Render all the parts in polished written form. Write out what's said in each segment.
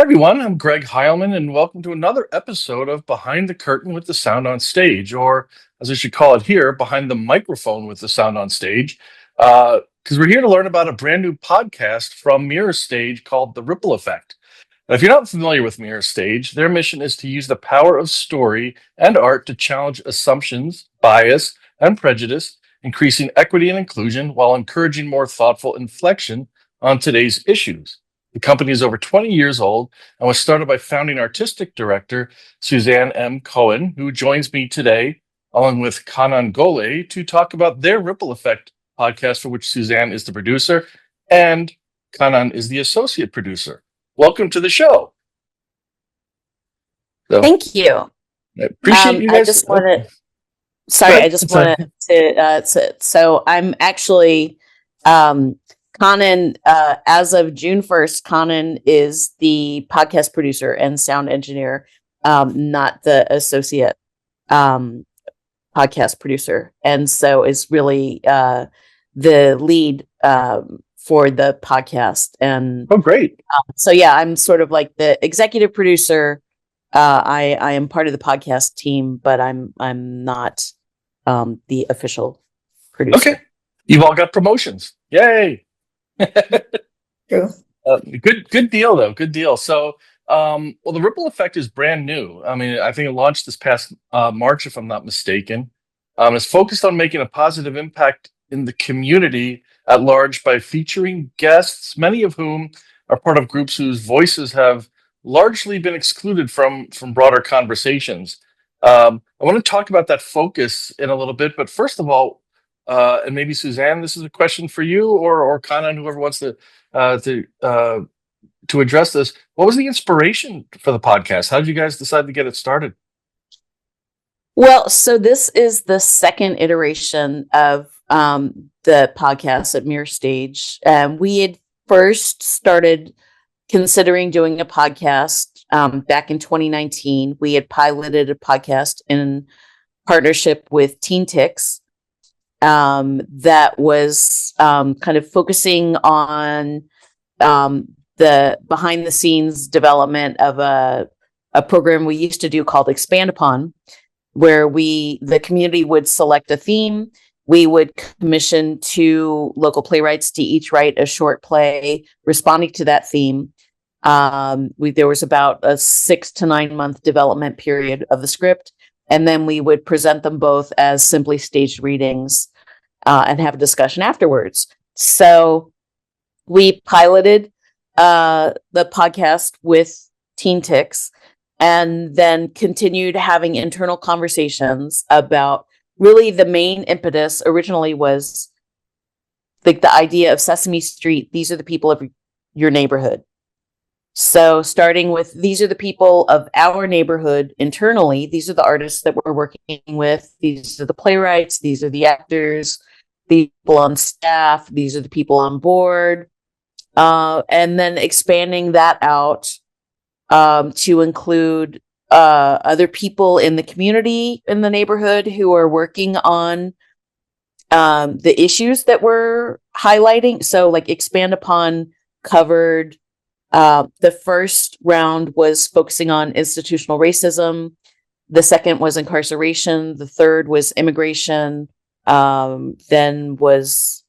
Hi, everyone. I'm Greg Heilman, and welcome to another episode of Behind the Curtain with the Sound on Stage, or as I should call it here, Behind the Microphone with the Sound on Stage. Because we're here to learn about a brand new podcast from Mirror Stage called The Ripple Effect. Now, if you're not familiar with Mirror Stage, their mission is to use the power of story and art to challenge assumptions, bias, and prejudice, increasing equity and inclusion while encouraging more thoughtful inflection on today's issues. The company is over 20 years old and was started by founding artistic director Suzanne M. Cohen, who joins me today, along with Kanan Gole, to talk about their Ripple Effect podcast, for which Suzanne is the producer and Kanan is the associate producer. Welcome to the show. Thank you. I appreciate you guys. I just want to. So I'm actually Kanan. As of June 1st, Kanan is the podcast producer and sound engineer, not the associate podcast producer, and so is really the lead for the podcast. And Oh, great. so yeah, I'm sort of like the executive producer. I am part of the podcast team, but I'm not the official producer. Okay. You've all got promotions. Yay. True. Good deal, though. Good deal. So, the Ripple Effect is brand new. I mean, I think it launched this past March, if I'm not mistaken. It's focused on making a positive impact in the community at large by featuring guests, many of whom are part of groups whose voices have largely been excluded from broader conversations. I want to talk about that focus in a little bit, but first of all, and maybe Suzanne, this is a question for you, or Kanan, whoever wants to address this. What was the inspiration for the podcast? How did you guys decide to get it started? Well, so this is the second iteration of the podcast at Mirror Stage. We had first started considering doing a podcast back in 2019. We had piloted a podcast in partnership with Teen Tix that was kind of focusing on the behind the scenes development of a program we used to do called Expand Upon, where the community would select a theme. We would commission 2 local playwrights to each write a short play responding to that theme. There was about a 6 to 9 month development period of the script, and then we would present them both as simply staged readings and have a discussion afterwards. So we piloted the podcast with Teen Tix, and then continued having internal conversations about really the main impetus originally was like the idea of Sesame Street. These are the people of your neighborhood. So starting with, these are the people of our neighborhood internally. These are the artists that we're working with. These are the playwrights. These are the actors, the people on staff. These are the people on board. And then expanding that out to include other people in the community, in the neighborhood, who are working on the issues that we're highlighting. So like Expand Upon covered, the first round was focusing on institutional racism. The second was incarceration. The third was immigration. Then was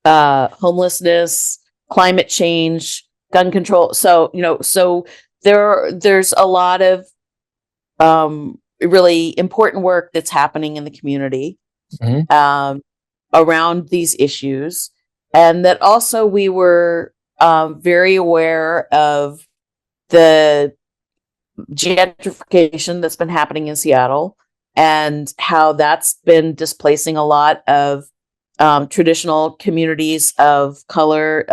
homelessness, climate change, gun control. So, there's a lot of really important work that's happening in the community around these issues. And that also we were very aware of the gentrification that's been happening in Seattle and how that's been displacing a lot of traditional communities of color,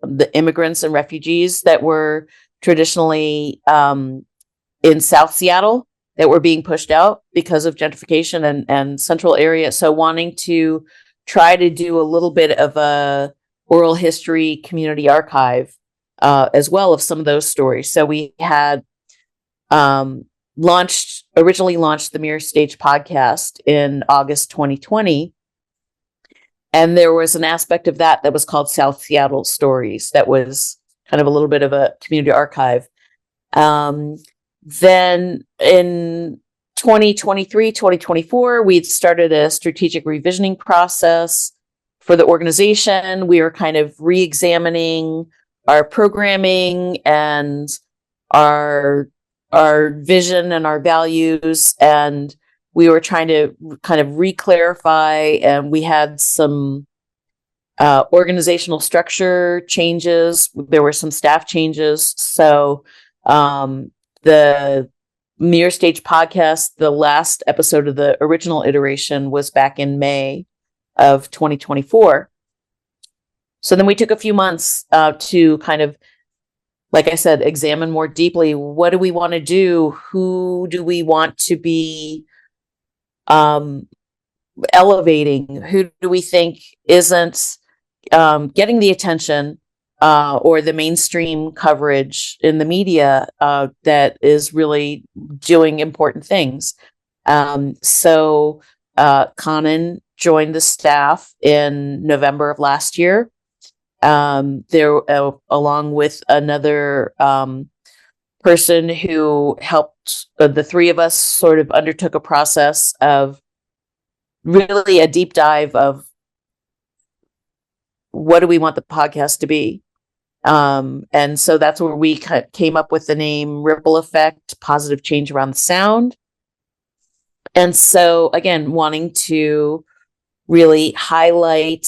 the immigrants and refugees that were traditionally in South Seattle that were being pushed out because of gentrification and central area. So wanting to try to do a little bit of a oral history community archive as well of some of those stories. So we had originally launched the Mirror Stage podcast in August 2020. And there was an aspect of that was called South Seattle Stories that was kind of a little bit of a community archive. Then in 2023, 2024, we started a strategic revisioning process for the organization. We were kind of re-examining our programming and our vision and our values, and we were trying to kind of re-clarify, and we had some organizational structure changes. There were some staff changes. So the Mirror Stage podcast, the last episode of the original iteration was back in May of 2024. So then we took a few months to kind of, like I said, examine more deeply, what do we want to do? Who do we want to be elevating? Who do we think isn't getting the attention or the mainstream coverage in the media that is really doing important things? So Kanan joined the staff in November of last year. There, along with another person who helped, the three of us sort of undertook a process of really a deep dive of what do we want the podcast to be. And so that's where we came up with the name Ripple Effect, Positive Change Around the Sound. And so, again, wanting to really highlight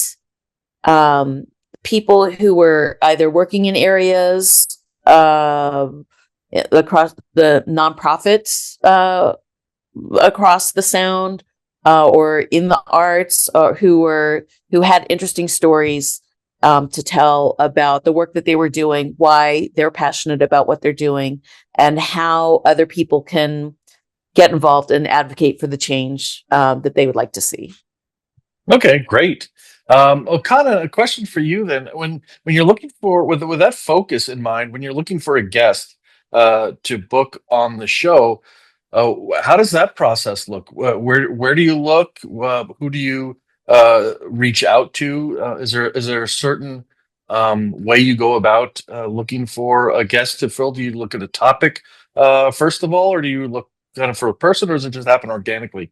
people who were either working in areas across the nonprofits across the sound or in the arts, who had interesting stories to tell about the work that they were doing, why they're passionate about what they're doing, and how other people can get involved and advocate for the change that they would like to see. Okay, great. Okana, a question for you then. When you're looking for, with that focus in mind, when you're looking for a guest to book on the show, how does that process look? Where do you look? Who do you reach out to? Is there a certain way you go about looking for a guest to fill? Do you look at a topic first of all, or do you look kind of for a person, or does it just happen organically?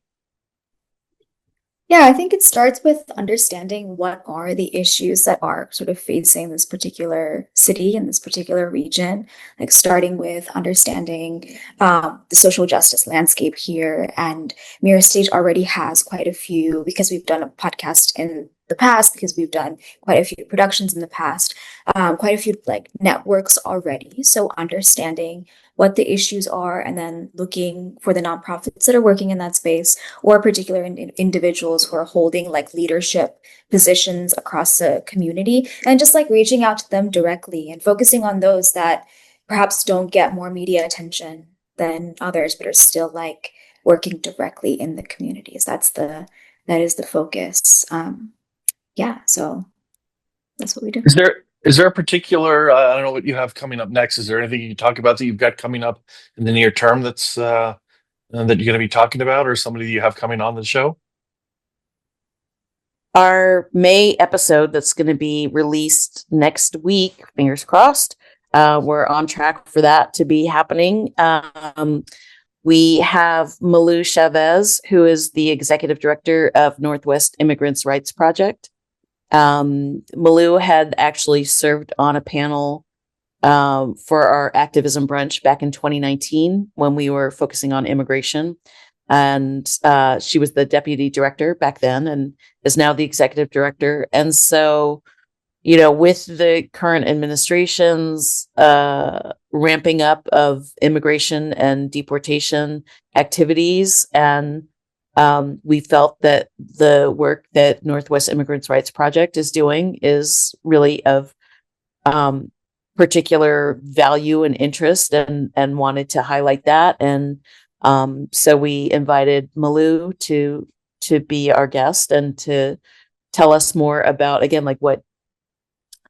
Yeah, I think it starts with understanding what are the issues that are sort of facing this particular city and this particular region, like starting with understanding the social justice landscape here. And Mirror Stage already has quite a few, because we've done a podcast in the past, because we've done quite a few productions in the past, quite a few like networks already. So understanding what the issues are, and then looking for the nonprofits that are working in that space, or particular individuals who are holding like leadership positions across the community, and just like reaching out to them directly and focusing on those that perhaps don't get more media attention than others, but are still like working directly in the communities. That is the focus. Yeah, so that's what we do. Is there a particular, I don't know what you have coming up next. Is there anything you can talk about that you've got coming up in the near term that's that you're going to be talking about, or somebody you have coming on the show? Our May episode that's going to be released next week, fingers crossed, we're on track for that to be happening. We have Malou Chavez, who is the executive director of Northwest Immigrants' Rights Project. Malou had actually served on a panel for our activism brunch back in 2019 when we were focusing on immigration. And she was the deputy director back then and is now the executive director. And so, you know, with the current administration's ramping up of immigration and deportation activities, and we felt that the work that Northwest Immigrants' Rights Project is doing is really of particular value and interest, and wanted to highlight that. And so we invited Malou to be our guest and to tell us more about, again, like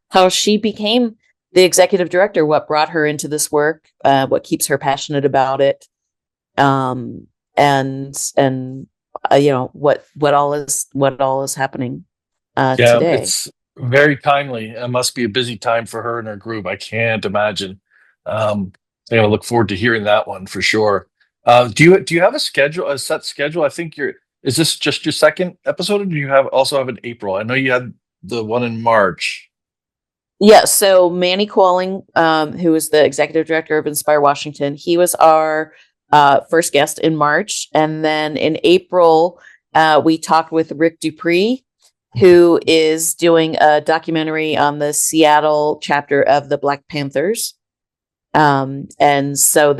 how she became the executive director, what brought her into this work, what keeps her passionate about it, and you know, what all is happening today. It's Very kindly. It must be a busy time for her and her group. I can't imagine. Um, I look forward to hearing that one for sure. Do you have a set schedule? I think you're. Is this just your second episode, or do you also have an April? I know you had the one in March. Yeah, so Manny Qualling, who is the executive director of Inspire Washington, he was our first guest in March. And then in April, we talked with Rick Dupree, who is doing a documentary on the Seattle chapter of the Black Panthers. And so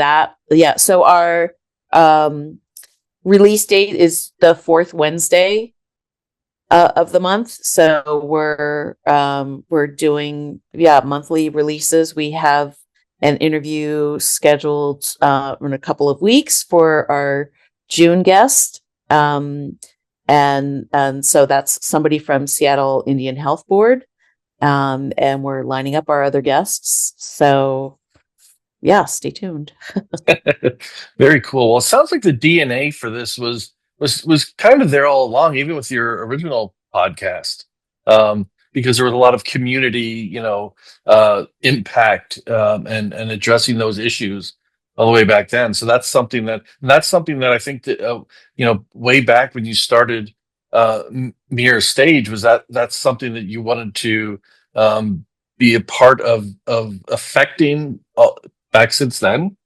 so our release date is the fourth Wednesday of the month. So we're doing monthly releases. We have an interview scheduled in a couple of weeks for our June guest. And so that's somebody from Seattle Indian Health Board. And we're lining up our other guests. So yeah, stay tuned. Very cool. Well, it sounds like the DNA for this was kind of there all along, even with your original podcast, because there was a lot of community, impact, and addressing those issues all the way back then. So that's something that I think that way back when you started Mirror Stage, that's something that you wanted to be a part of affecting back since then.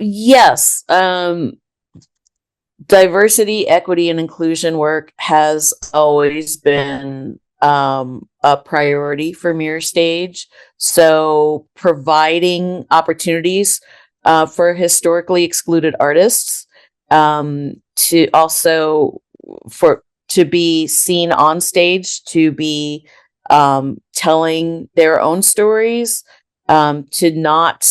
Yes. Diversity, equity, and inclusion work has always been a priority for Mirror Stage. So providing opportunities for historically excluded artists to also to be seen on stage, to be telling their own stories, to not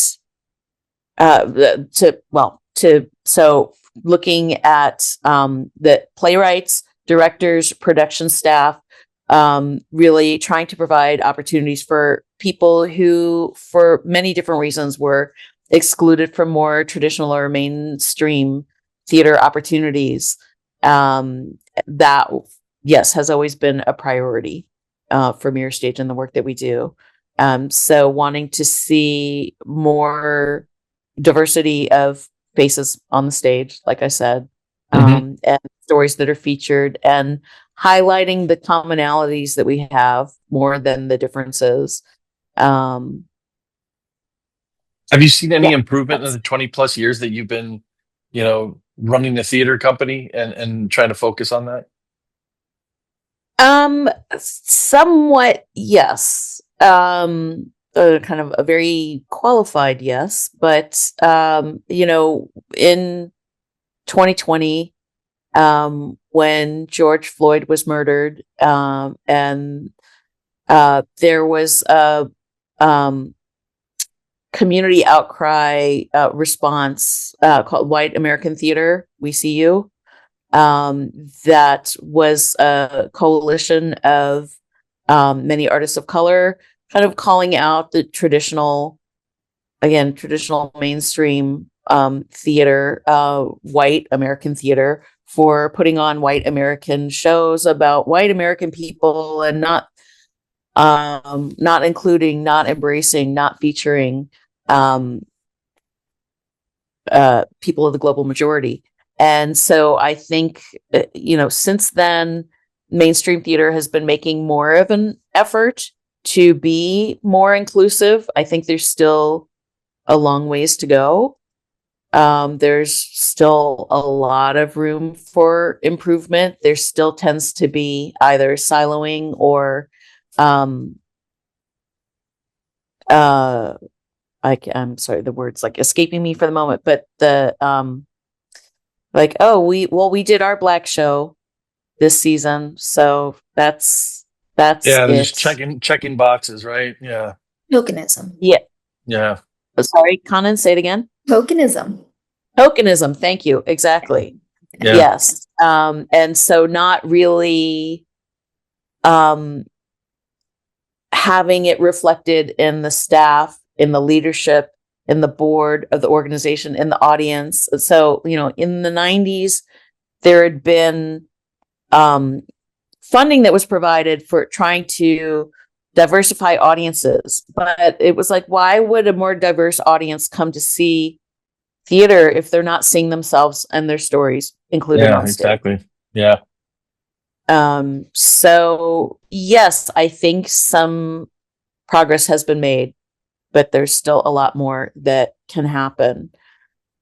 so looking at the playwrights, directors, production staff, really trying to provide opportunities for people who, for many different reasons, were excluded from more traditional or mainstream theater opportunities. That, yes, has always been a priority for Mirror Stage and the work that we do. So wanting to see more diversity of faces on the stage, like I said, and stories that are featured, and highlighting the commonalities that we have more than the differences. Have you seen any improvement in the 20 plus years that you've been, running the theater company and trying to focus on that? Somewhat, yes. Kind of a very qualified yes, but in 2020, when George Floyd was murdered, and there was a community outcry response called White American Theater, We See You. That was a coalition of many artists of color, kind of calling out the traditional mainstream theater, white American theater, for putting on white American shows about white American people, and not including, not embracing, not featuring people of the global majority. And so I think, since then, mainstream theater has been making more of an effort to be more inclusive. I think there's still a long ways to go. There's still a lot of room for improvement. There still tends to be either siloing or I'm sorry, the word's like escaping me for the moment, but the we did our Black show this season, so that's Yeah, they're it. just checking boxes, right? Yeah. Tokenism. Yeah. Sorry, Kanan, say it again. Tokenism. Thank you. Exactly. Yeah. Yes. And so not really having it reflected in the staff, in the leadership, in the board of the organization, in the audience. So, in the 90s, there had been funding that was provided for trying to diversify audiences. But it was like, why would a more diverse audience come to see theater if they're not seeing themselves and their stories included Yeah, on stage? exactly. Yeah. So yes, I think some progress has been made, but there's still a lot more that can happen.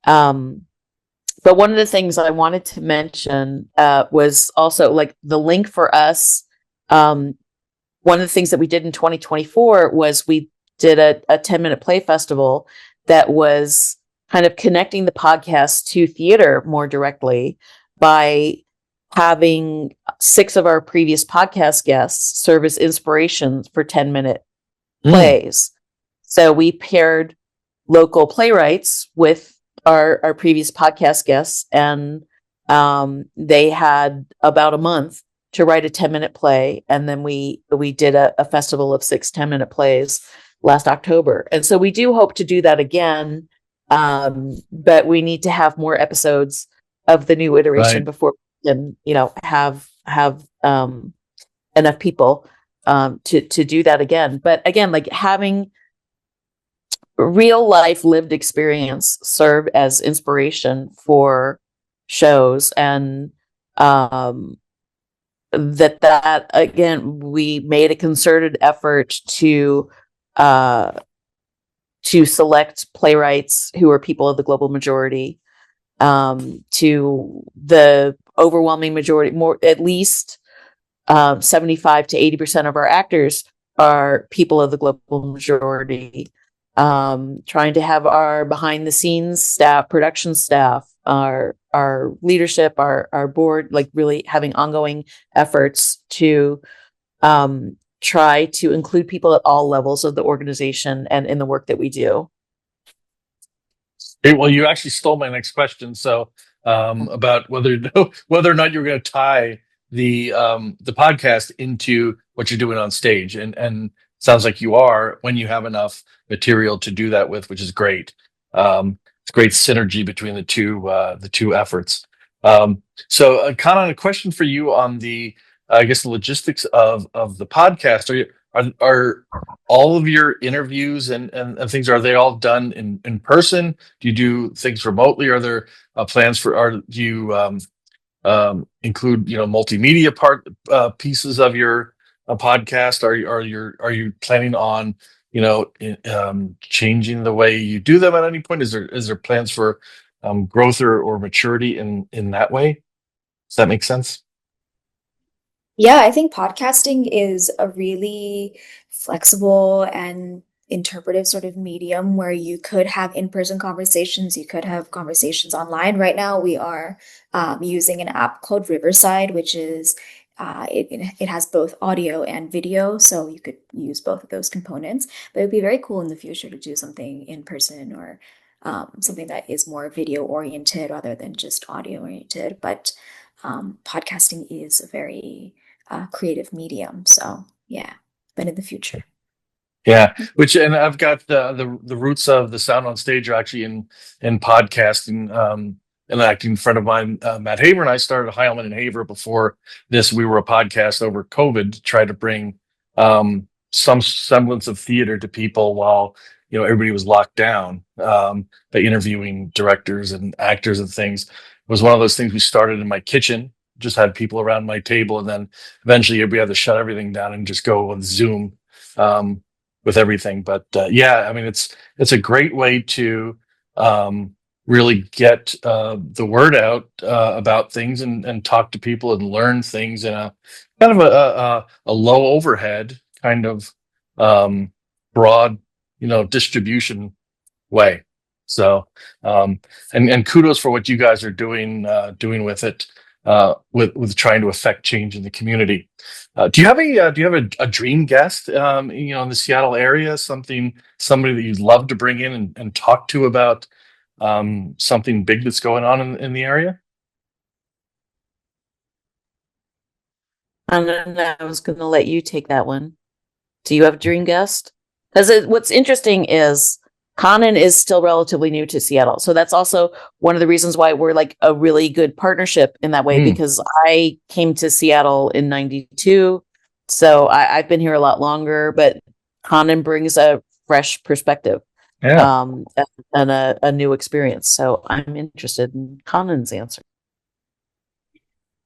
But one of the things I wanted to mention was also like the link for us. One of the things that we did in 2024 was we did a 10-minute play festival that was kind of connecting the podcast to theater more directly by having 6 of our previous podcast guests serve as inspirations for 10-minute plays. So we paired local playwrights with our previous podcast guests, and they had about a month to write a 10-minute play, and then we did a festival of 6 10-minute plays last October. And so we do hope to do that again, but we need to have more episodes of the new iteration Right. before we can, have enough people to do that again. But again, like having real life lived experience serve as inspiration for shows, and that again, we made a concerted effort to select playwrights who are people of the global majority, to the overwhelming majority, more at least 75 to 80% of our actors are people of the global majority. Trying to have our behind the scenes staff, production staff, our leadership, our board, like really having ongoing efforts to try to include people at all levels of the organization and in the work that we do. Hey, well, you actually stole my next question. So, about whether or not you're going to tie the podcast into what you're doing on stage, and sounds like you are when you have enough material to do that with, which is great. It's great synergy between the two efforts. So, Kanan, a question for you on the I guess the logistics of the podcast. Are all of your interviews and things, are they all done in person? Do you do things remotely? Are there plans for, do you include multimedia pieces of your podcast? Are you planning on changing the way you do them at any point? Is there plans for growth or maturity in that way? Does that make sense? Yeah, I think podcasting is a really flexible and interpretive sort of medium where you could have in-person conversations, you could have conversations online. Right now, we are using an app called Riverside, which is it has both audio and video, so you could use both of those components. But it'd be very cool in the future to do something in person, or something that is more video oriented rather than just audio oriented. But podcasting is a very creative medium. So yeah, but in the future. Yeah, and I've got the roots of the sound on stage are actually in podcasting. And acting. In front of mine, Matt Haver and I started Heilman and Haver. Before this, we were a podcast over COVID to try to bring some semblance of theater to people while everybody was locked down. By interviewing directors and actors and things. It was one of those things we started in my kitchen. Just had people around my table, and then eventually we had to shut everything down and just go with Zoom. With everything. But yeah, I mean, it's a great way to really get the word out about things, and talk to people and learn things in a kind of a low overhead kind of broad distribution way. So and kudos for what you guys are doing with it, with trying to affect change in the community. Do you have a dream guest in the Seattle area, somebody that you'd love to bring in and talk to about something big that's going on in the area? And then I was going to let you take that one. Do you have a dream guest? Because what's interesting is Kanan is still relatively new to Seattle. So that's also one of the reasons why we're like a really good partnership in that way, because I came to Seattle in 92. So I've been here a lot longer, but Kanan brings a fresh perspective, Yeah. and a new experience. So I'm interested in Kanan's answer.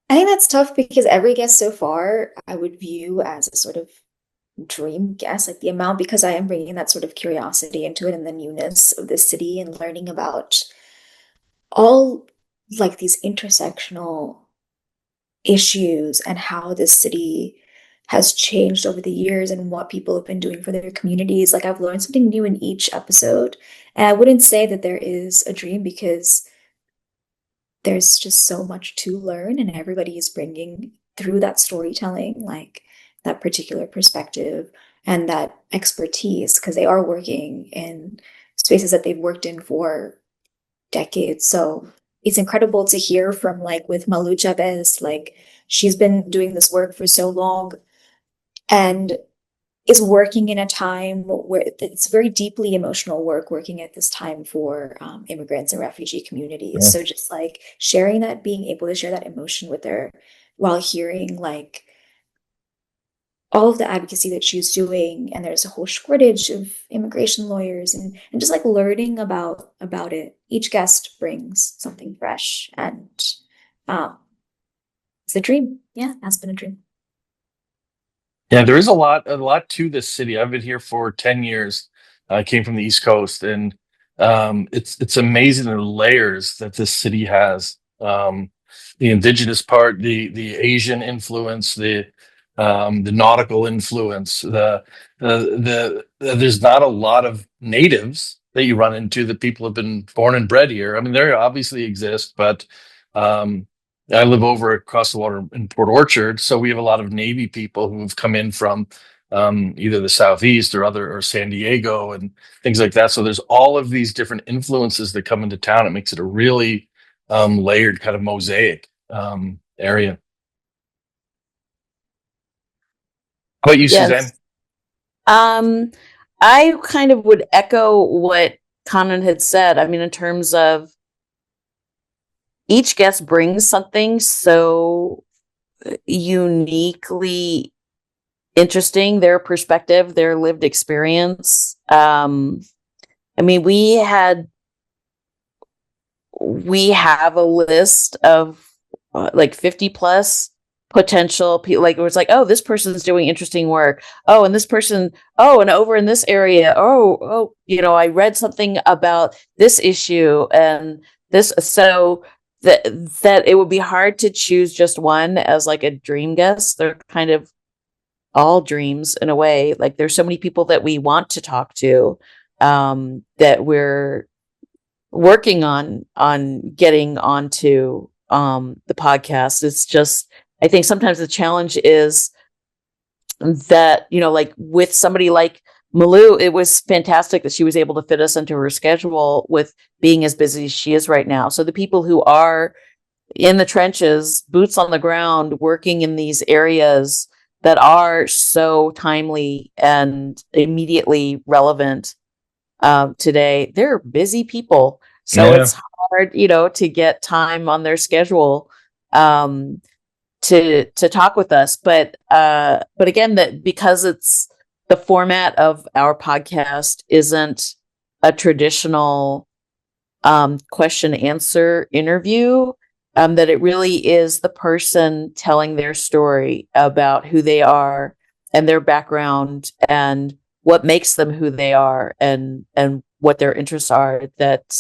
I think that's tough because every guest so far I would view as a sort of dream guest, like the amount, because I am bringing that sort of curiosity into it and the newness of the city and learning about all like these intersectional issues and how this city has changed over the years and what people have been doing for their communities. Like I've learned something new in each episode. And I wouldn't say that there is a dream because there's just so much to learn and everybody is bringing through that storytelling, like that particular perspective and that expertise because they are working in spaces that they've worked in for decades. So it's incredible to hear from like with Malu Chavez, like she's been doing this work for so long and is working in a time where it's very deeply emotional work, working at this time for immigrants and refugee communities. Yeah. So just like sharing that, being able to share that emotion with her while hearing like all of the advocacy that she's doing, and there's a whole shortage of immigration lawyers, and just like learning about it. Each guest brings something fresh, and it's a dream. Yeah, it has been a dream. Yeah, there is a lot to this city. I've been here for 10 years. I came from the East Coast, and it's amazing the layers that this city has. The indigenous part, the Asian influence, the nautical influence, there's not a lot of natives that you run into that people have been born and bred here. I mean, there obviously exist, but um, I live over across the water in Port Orchard, so we have a lot of Navy people who have come in from either the Southeast or San Diego and things like that. So there's all of these different influences that come into town. It makes it a really layered kind of mosaic area. How about you, Suzanne? Yes. Um, I kind of would echo what Kanan had said. I mean, in terms of each guest brings something so uniquely interesting, their perspective, their lived experience. I mean, we have a list of like 50 plus potential people. Like it was like, oh, this person's doing interesting work. Oh, and this person, oh, and over in this area, oh, I read something about this issue and this. So that it would be hard to choose just one as like a dream guest. They're kind of all dreams in a way. Like there's so many people that we want to talk to, that we're working on getting onto the podcast. It's just, I think sometimes the challenge is that, like with somebody like Malu, it was fantastic that she was able to fit us into her schedule with being as busy as she is right now. So the people who are in the trenches, boots on the ground, working in these areas that are so timely and immediately relevant today, they're busy people. So Yeah. it's hard, to get time on their schedule to talk with us. But again, that because it's the format of our podcast isn't a traditional question answer interview, that it really is the person telling their story about who they are and their background and what makes them who they are and what their interests are. That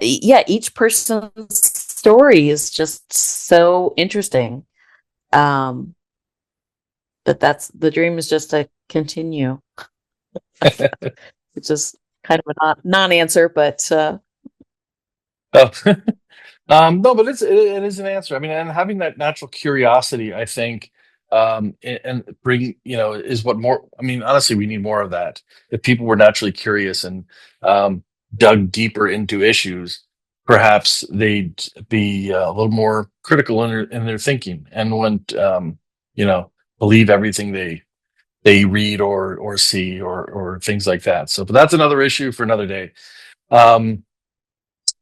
yeah, each person's story is just so interesting. That's the dream, is just to continue. It's just kind of a non-answer, but Oh. No, but it is an answer. I mean, and having that natural curiosity, I think, and bring, is what more. I mean, honestly, we need more of that. If people were naturally curious and dug deeper into issues, perhaps they'd be a little more critical in their thinking and wouldn't, believe everything they read or see or things like that. So, but that's another issue for another day. Um,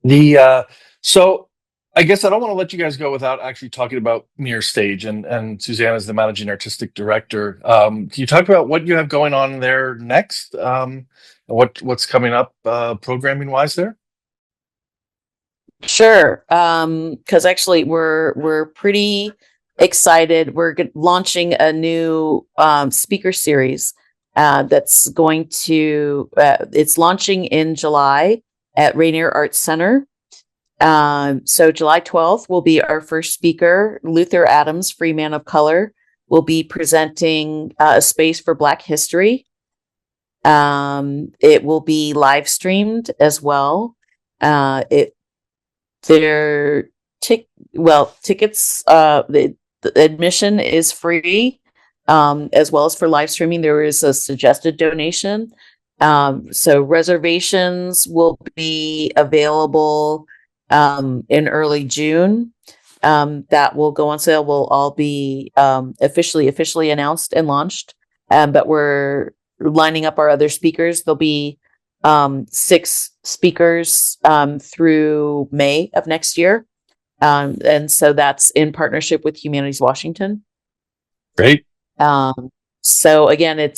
the so I guess I don't want to let you guys go without actually talking about Mirror Stage and Suzanne is the managing artistic director. Can you talk about what you have going on there next? What's coming up programming wise there? Sure. Because actually we're pretty excited. We're launching a new speaker series that's going to it's launching in July at Rainier Arts Center. So July 12th will be our first speaker. Luther Adams, free man of color, will be presenting a space for Black history. It will be live streamed as well. It their tickets, the admission is free, as well as for live streaming. There is a suggested donation. So reservations will be available in early June. That will go on sale. Will all be officially announced and launched. But we're lining up our other speakers. There'll be 6 speakers through May of next year. And so that's in partnership with Humanities Washington. Great. So again,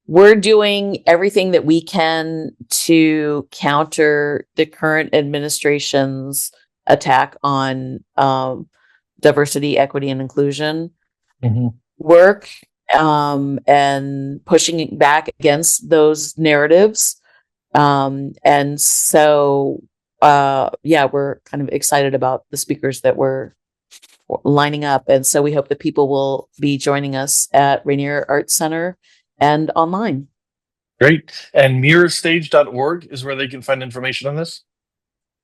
we're doing everything that we can to counter the current administration's attack on diversity, equity, and inclusion work, and pushing back against those narratives. And so, we're kind of excited about the speakers that we're lining up. And so we hope that people will be joining us at Rainier Arts Center and online. Great. And mirrorstage.org is where they can find information on this?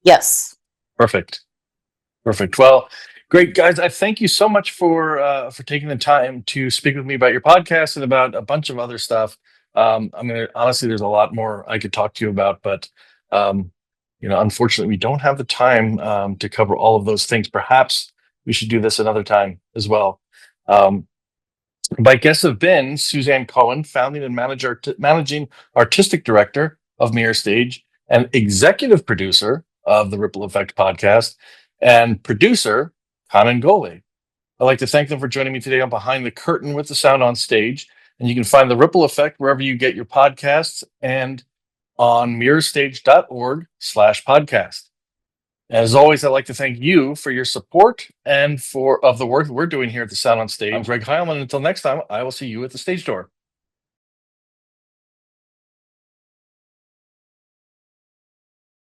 Yes. Perfect. Well, great, guys. I thank you so much for taking the time to speak with me about your podcast and about a bunch of other stuff. Honestly, there's a lot more I could talk to you about, but unfortunately, we don't have the time to cover all of those things. Perhaps we should do this another time as well. My guests have been Suzanne Cohen, founding and managing artistic director of Mirror Stage and executive producer of the Ripple Effect podcast, and producer Kanan Gole. I'd like to thank them for joining me today on Behind the Curtain with the Sound on Stage. And you can find the Ripple Effect wherever you get your podcasts and on mirrorstage.org/podcast. As always, I'd like to thank you for your support and of the work that we're doing here at the Sound on Stage. I'm Greg Heilman. Until next time, I will see you at the stage door.